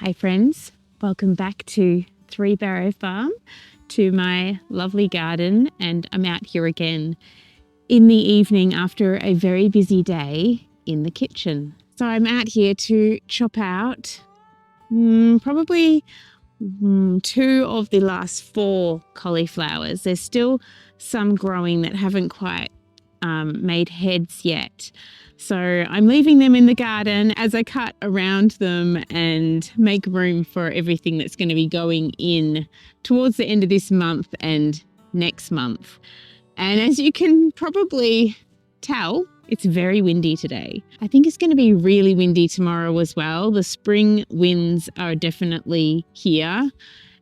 Hi friends, welcome back to Three Barrow Farm, to my lovely garden, and I'm out here again in the evening after a very busy day in the kitchen. So I'm out here to chop out probably two of the last four cauliflowers. There's still some growing that haven't quite made heads yet. So I'm leaving them in the garden as I cut around them and make room for everything that's going to be going in towards the end of this month and next month. And as you can probably tell, it's very windy today. I think it's going to be really windy tomorrow as well. The spring winds are definitely here,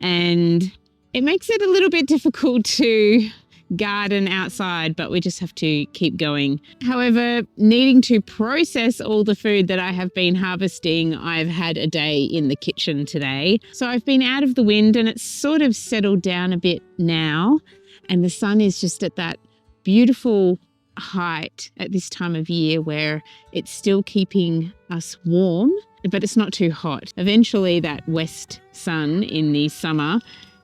and it makes it a little bit difficult to garden outside, but we just have to keep going. However, needing to process all the food that I have been harvesting, I've had a day in the kitchen today. So I've been out of the wind and it's sort of settled down a bit now, and the sun is just at that beautiful height at this time of year where it's still keeping us warm, but it's not too hot. Eventually that west sun in the summer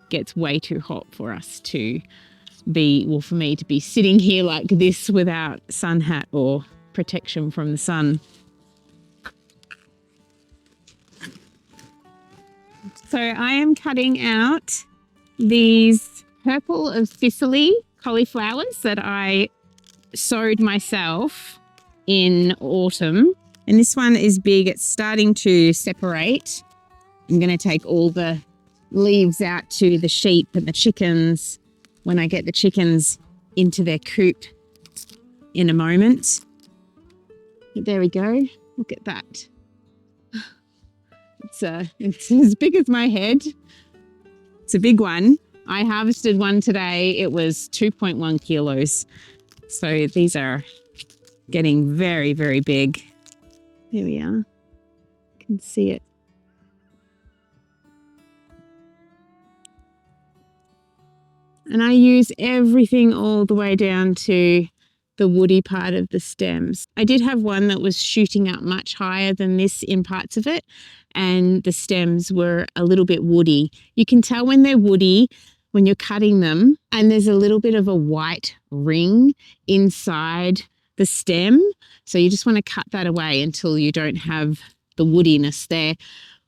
gets way too hot for us to be, well, for me to be sitting here like this without sun hat or protection from the sun. So I am cutting out these purple of Sicily cauliflowers that I sowed myself in autumn. And this one is big. It's starting to separate. I'm going to take all the leaves out to the sheep and the chickens when I get the chickens into their coop in a moment. But there we go. Look at that. It's as big as my head. It's a big one. I harvested one today. It was 2.1 kilos. So these are getting very, very big. Here we are. You can see it. And I use everything all the way down to the woody part of the stems. I did have one that was shooting up much higher than this in parts of it, and the stems were a little bit woody. You can tell when they're woody when you're cutting them, and there's a little bit of a white ring inside the stem. So you just want to cut that away until you don't have the woodiness there,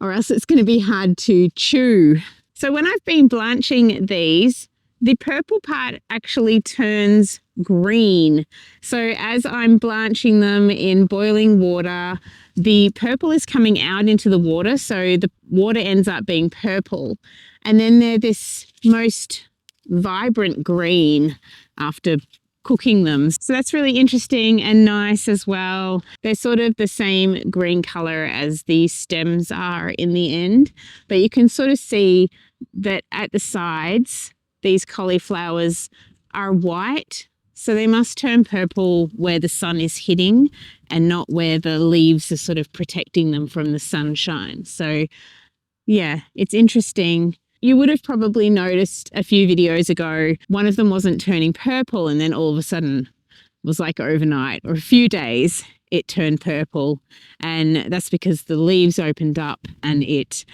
or else it's going to be hard to chew. So when I've been blanching these, the purple part actually turns green. So as I'm blanching them in boiling water, the purple is coming out into the water. So the water ends up being purple. And then they're this most vibrant green after cooking them. So that's really interesting and nice as well. They're sort of the same green color as the stems are in the end, but you can sort of see that at the sides, these cauliflowers are white, so they must turn purple where the sun is hitting and not where the leaves are sort of protecting them from the sunshine. So yeah, it's interesting. You would have probably noticed a few videos ago, one of them wasn't turning purple and then all of a sudden it was like overnight or a few days it turned purple, and that's because the leaves opened up and it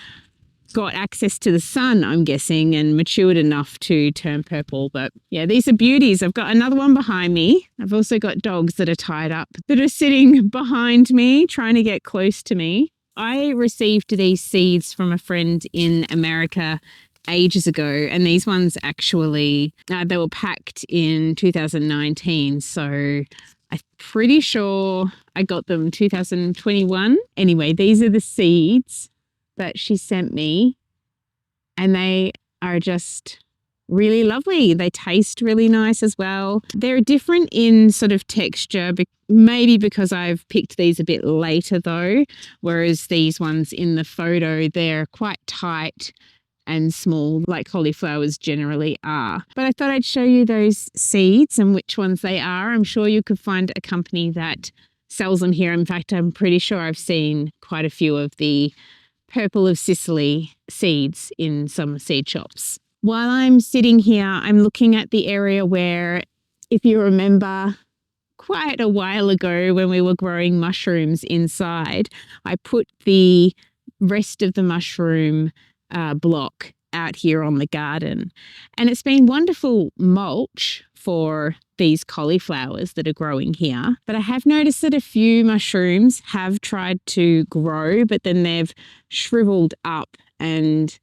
got access to the sun, I'm guessing, and matured enough to turn purple. But yeah, these are beauties. I've got another one behind me. I've also got dogs that are tied up that are sitting behind me trying to get close to me. I received these seeds from a friend in America ages ago, and these ones actually, they were packed in 2019. So I'm pretty sure I got them 2021. Anyway, these are the seeds that she sent me, and they are just really lovely. They taste really nice as well. They're different in sort of texture, maybe because I've picked these a bit later though, whereas these ones in the photo, they're quite tight and small like cauliflowers generally are. But I thought I'd show you those seeds and which ones they are. I'm sure you could find a company that sells them here. In fact, I'm pretty sure I've seen quite a few of the purple of Sicily seeds in some seed shops. While I'm sitting here, I'm looking at the area where, if you remember quite a while ago when we were growing mushrooms inside, I put the rest of the mushroom block out here on the garden. And it's been wonderful mulch for these cauliflowers that are growing here. But I have noticed that a few mushrooms have tried to grow, but then they've shriveled up and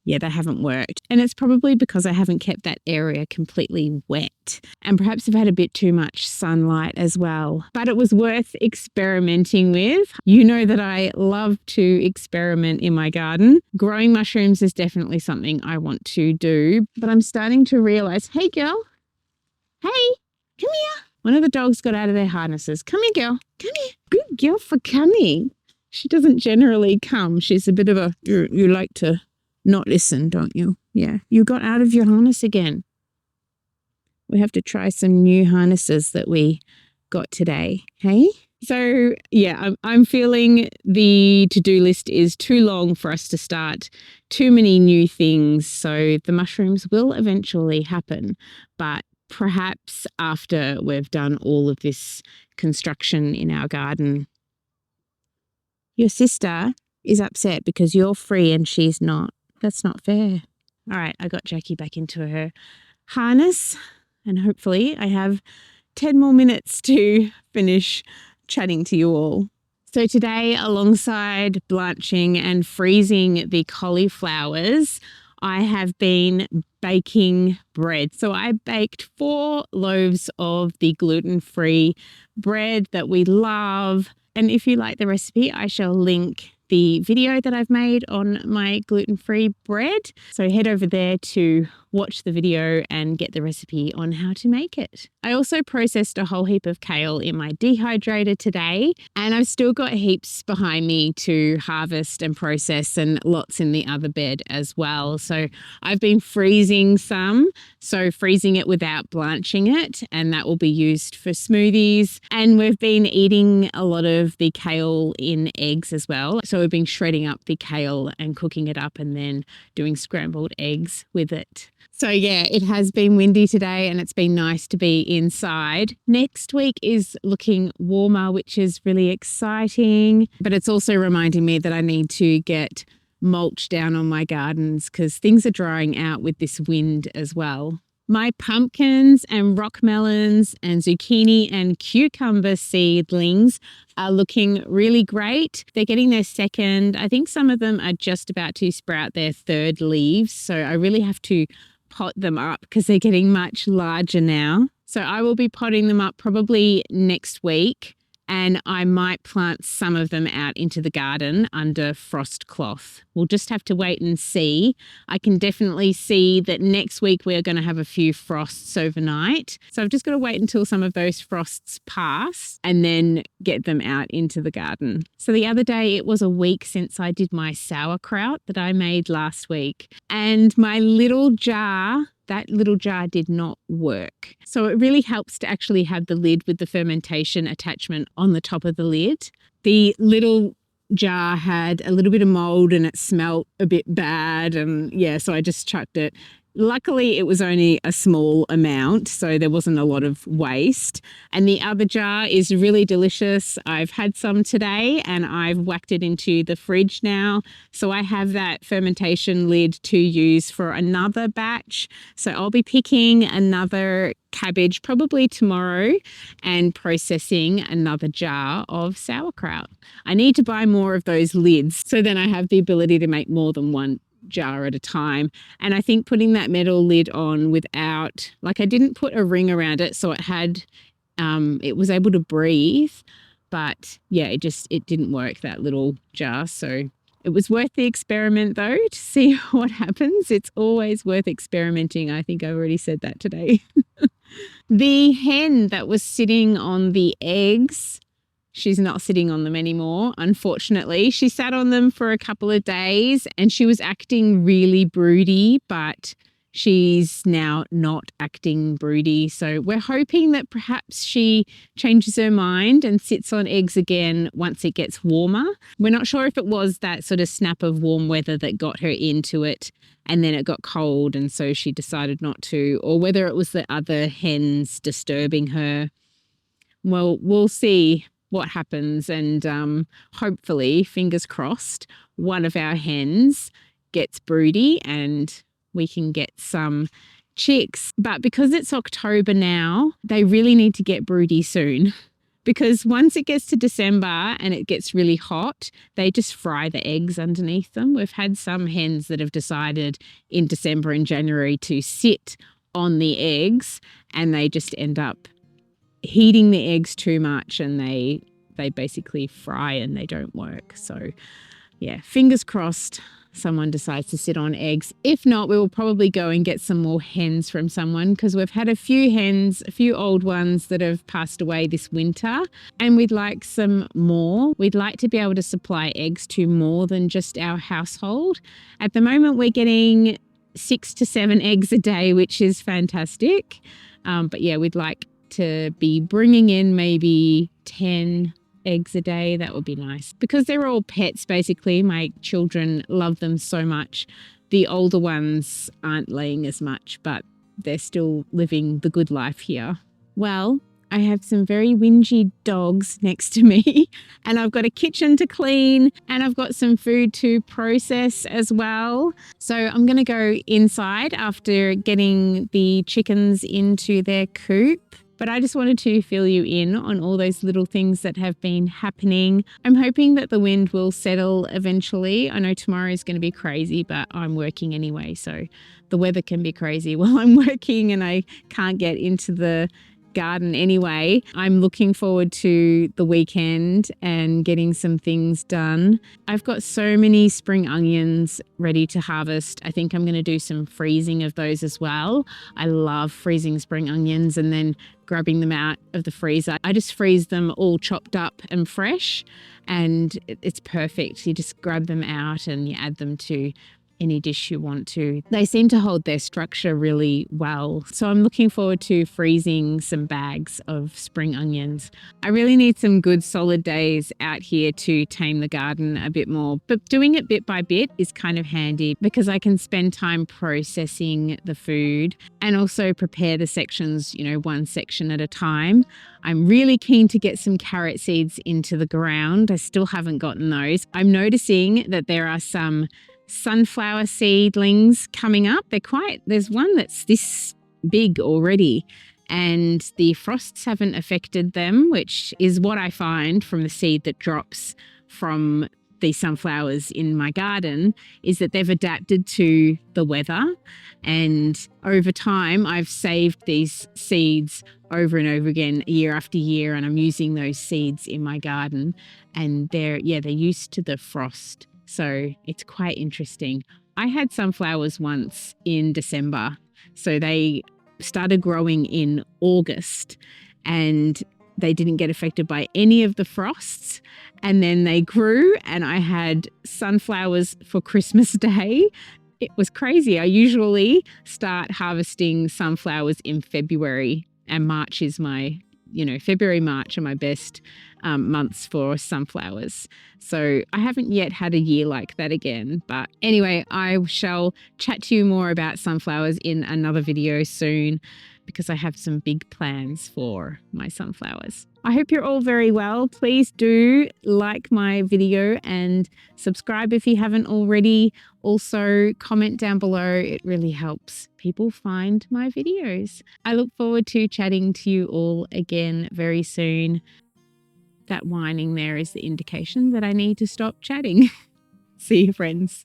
they haven't worked. And it's probably because I haven't kept that area completely wet. And perhaps I've had a bit too much sunlight as well. But it was worth experimenting with. You know that I love to experiment in my garden. Growing mushrooms is definitely something I want to do. But I'm starting to realize, hey girl, hey, come here. One of the dogs got out of their harnesses. Come here, girl. Come here. Good girl for coming. She doesn't generally come. She's a bit of a, you like to not listen, don't you? Yeah. You got out of your harness again. We have to try some new harnesses that we got today. Hey? So, yeah, I'm feeling the to-do list is too long for us to start too many new things. So the mushrooms will eventually happen, but perhaps after we've done all of this construction in our garden. Your sister is upset because you're free and she's not. That's not fair. All right, I got Jackie back into her harness and hopefully I have 10 more minutes to finish chatting to you all. So today, alongside blanching and freezing the cauliflowers, I have been baking bread. So I baked 4 loaves of the gluten-free bread that we love. And if you like the recipe, I shall link the video that I've made on my gluten-free bread. So head over there to watch the video and get the recipe on how to make it. I also processed a whole heap of kale in my dehydrator today, and I've still got heaps behind me to harvest and process and lots in the other bed as well. So I've been freezing some, so freezing it without blanching it, and that will be used for smoothies. And we've been eating a lot of the kale in eggs as well. So we've been shredding up the kale and cooking it up and then doing scrambled eggs with it. So yeah, it has been windy today and it's been nice to be inside. Next week is looking warmer, which is really exciting, but it's also reminding me that I need to get mulch down on my gardens because things are drying out with this wind as well. My pumpkins and rock melons and zucchini and cucumber seedlings are looking really great. They're getting their second. I think some of them are just about to sprout their third leaves. So I really have to pot them up because they're getting much larger now. So I will be potting them up probably next week. And I might plant some of them out into the garden under frost cloth. We'll just have to wait and see. I can definitely see that next week we're going to have a few frosts overnight. So I've just got to wait until some of those frosts pass and then get them out into the garden. So the other day it was a week since I did my sauerkraut that I made last week. And my little jar, that little jar did not work. So it really helps to actually have the lid with the fermentation attachment on the top of the lid. The little jar had a little bit of mold and it smelt a bit bad. And yeah, so I just chucked it. Luckily, it was only a small amount, so there wasn't a lot of waste. And the other jar is really delicious. I've had some today and I've whacked it into the fridge now. So I have that fermentation lid to use for another batch. So I'll be picking another cabbage probably tomorrow and processing another jar of sauerkraut. I need to buy more of those lids so then I have the ability to make more than one jar at a time. And I think putting that metal lid on without, like I didn't put a ring around it, so it had, it was able to breathe, but yeah, it didn't work, that little jar. So it was worth the experiment though, to see what happens. It's always worth experimenting. I think I've already said that today. The hen that was sitting on the eggs, she's not sitting on them anymore, unfortunately. She sat on them for a couple of days and she was acting really broody, but she's now not acting broody. So we're hoping that perhaps she changes her mind and sits on eggs again once it gets warmer. We're not sure if it was that sort of snap of warm weather that got her into it and then it got cold and so she decided not to, or whether it was the other hens disturbing her. Well, we'll see. what happens. And hopefully, fingers crossed, one of our hens gets broody and we can get some chicks. But because it's October now, they really need to get broody soon. Because once it gets to December and it gets really hot, they just fry the eggs underneath them. We've had some hens that have decided in December and January to sit on the eggs, and they just end up heating the eggs too much, and they basically fry and they don't work. So yeah, fingers crossed someone decides to sit on eggs. If not, we will probably go and get some more hens from someone, because we've had a few hens, a few old ones that have passed away this winter, and we'd like some more. We'd like to be able to supply eggs to more than just our household. At the moment, we're getting 6 to 7 eggs a day, which is fantastic. But yeah, we'd like to be bringing in maybe 10 eggs a day. That would be nice, because they're all pets basically. My children love them so much. The older ones aren't laying as much, but they're still living the good life here. Well, I have some very whingy dogs next to me, and I've got a kitchen to clean, and I've got some food to process as well. So I'm going to go inside after getting the chickens into their coop. But I just wanted to fill you in on all those little things that have been happening. I'm hoping that the wind will settle eventually. I know tomorrow is going to be crazy, but I'm working anyway. So the weather can be crazy while I'm working and I can't get into the garden anyway. I'm looking forward to the weekend and getting some things done. I've got so many spring onions ready to harvest. I think I'm going to do some freezing of those as well. I love freezing spring onions and then grabbing them out of the freezer. I just freeze them all chopped up and fresh, and it's perfect. You just grab them out and you add them to any dish you want to. They seem to hold their structure really well. So I'm looking forward to freezing some bags of spring onions. I really need some good solid days out here to tame the garden a bit more. But doing it bit by bit is kind of handy, because I can spend time processing the food and also prepare the sections, one section at a time. I'm really keen to get some carrot seeds into the ground. I still haven't gotten those. I'm noticing that there are some sunflower seedlings coming up. There's one that's this big already, and the frosts haven't affected them, which is what I find from the seed that drops from the sunflowers in my garden, is that they've adapted to the weather. And over time, I've saved these seeds over and over again, year after year, and I'm using those seeds in my garden, and they're used to the frost. So it's quite interesting. I had sunflowers once in December. So they started growing in August and they didn't get affected by any of the frosts. And then they grew, and I had sunflowers for Christmas Day. It was crazy. I usually start harvesting sunflowers in February, and March is February, March are my best months for sunflowers. So I haven't yet had a year like that again. But anyway, I shall chat to you more about sunflowers in another video soon, because I have some big plans for my sunflowers. I hope you're all very well. Please do like my video and subscribe if you haven't already. Also, comment down below. It really helps people find my videos. I look forward to chatting to you all again very soon. That whining there is the indication that I need to stop chatting. See you, friends.